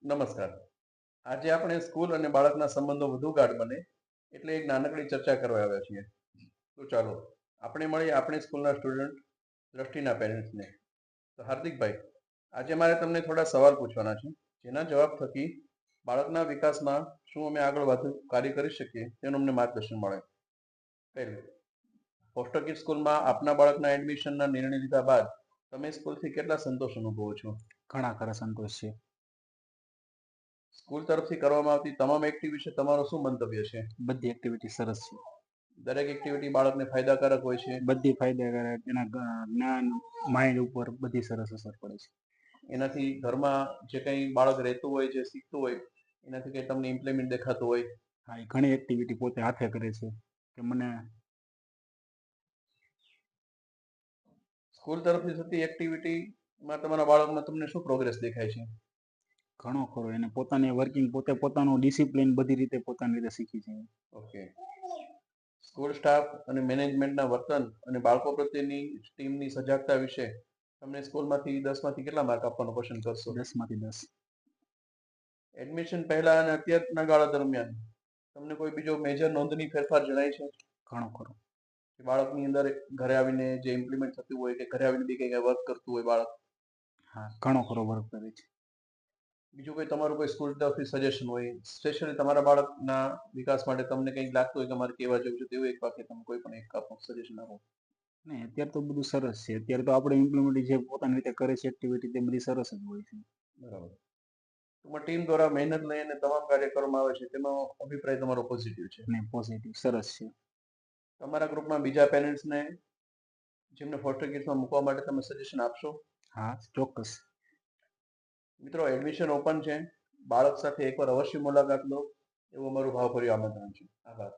નમસ્કાર. આજે આપણે સ્કૂલ અને બાળકના સંબંધો વધુ ગાઢ બને એટલે એક નાનકડી ચર્ચા કરવા આવ્યા છીએ. તો ચાલો આપણે મળીએ આપણી સ્કૂલના સ્ટુડન્ટ દ્રષ્ટિના પેરેન્ટ્સને. તો હાર્દિકભાઈ, આજે મારે તમને થોડા સવાલ પૂછવાના છે, જેના જવાબ થકી બાળકના વિકાસમાં શું અમે આગળ વધુ કાર્ય કરી શકીએ તેનું અમને માર્ગદર્શન મળે. પહેલું, ફોસ્ટર કિડ સ્કૂલમાં આપના બાળકના એડમિશનના નિર્ણય લીધા બાદ તમે સ્કૂલથી કેટલા સંતોષ અનુભવો છો? ઘણા ખરા સંતોષ છે. સ્કૂલ તરફથી કરવામાં આવતી તમામ એક્ટિવિટી વિશે તમારો શું મંતવ્ય છે? બધી એક્ટિવિટી સરસ છે. દરેક એક્ટિવિટી બાળકને ફાયદાકારક હોય છે. બધી ફાયદાકારક, એના જ્ઞાન, માઇન્ડ ઉપર બધી સરસ અસર પડે છે. એનાથી ઘરમાં જે કંઈ બાળક રહેતું હોય, જે શીખતું હોય, એનાથી કંઈ તમને ઇમ્પ્લિમેન્ટ દેખાતું હોય? હા, એ ઘણી એક્ટિવિટી પોતે હાથે કરે છે કે મને સ્કૂલ તરફથી થતી એક્ટિવિટીમાં તમારા બાળકમાં તમને શું પ્રોગ્રેસ દેખાય છે? ઘણો ખરો એને પોતાની વર્કિંગ પોતે પોતાનું ડિસિપ્લિન બધી રીતે પોતાની રીતે શીખી છે. ઓકે. સ્કૂલ સ્ટાફ અને મેનેજમેન્ટના વર્તન અને બાળકો પ્રત્યેની ટીમની સજાગતા વિશે તમને સ્કૂલમાંથી 10માંથી કેટલા માર્ક આપવાનું પસંદ કરશો? 10 માંથી 10. એડમિશન પહેલા અને અત્યારના ગાળા દરમિયાન તમને કોઈ બીજો મેજર નોંધની ફેરફાર જણાય છે? ઘણો ખરો. બાળકની અંદર ઘરે આવીને જે ઇમ્પ્લિમેન્ટ થતું હોય કે ઘરે આવીને બી કંઈ વર્ક કરતું હોય બાળક? હા, ઘણો ખરો વર્ક કરે છે. બીજું કોઈ તમારું કોઈ સ્કૂલ તરફથી સજેશન હોય, સ્પેશિયલી તમારા બાળકના વિકાસ માટે તમને કંઈક લાગતું હોય કે મારે કહેવા જેવું છે, તેવું એક વાક્ય તમે કોઈ પણ એક આપો, સજેશન આપો. નહીં, અત્યારે તો બધું સરસ છે. અત્યારે તો આપણે ઇમ્પ્લિમેન્ટ જે પોતાની રીતે કરે છે એક્ટિવિટી તે બધી સરસ જ હોય છે. બરાબર. ટૂંકમાં ટીમ દ્વારા મહેનત લઈને તમામ કાર્ય કરવામાં આવે છે, તેનો અભિપ્રાય તમારો પોઝિટિવ છે. ને પોઝિટિવ સરસ છે. તમારા ગ્રુપમાં બીજા પેરેન્ટ્સને જેમને ફોસ્ટર કિડ્સમાં મૂકવા માટે તમે સજેશન આપશો? હા, ચોક્કસ. મિત્રો, એડમિશન ઓપન છે. બાળક સાથે એકવાર અવશ્ય મુલાકાત લો એવું અમારું ભાવભર્યું આમંત્રણ છે. આભાર.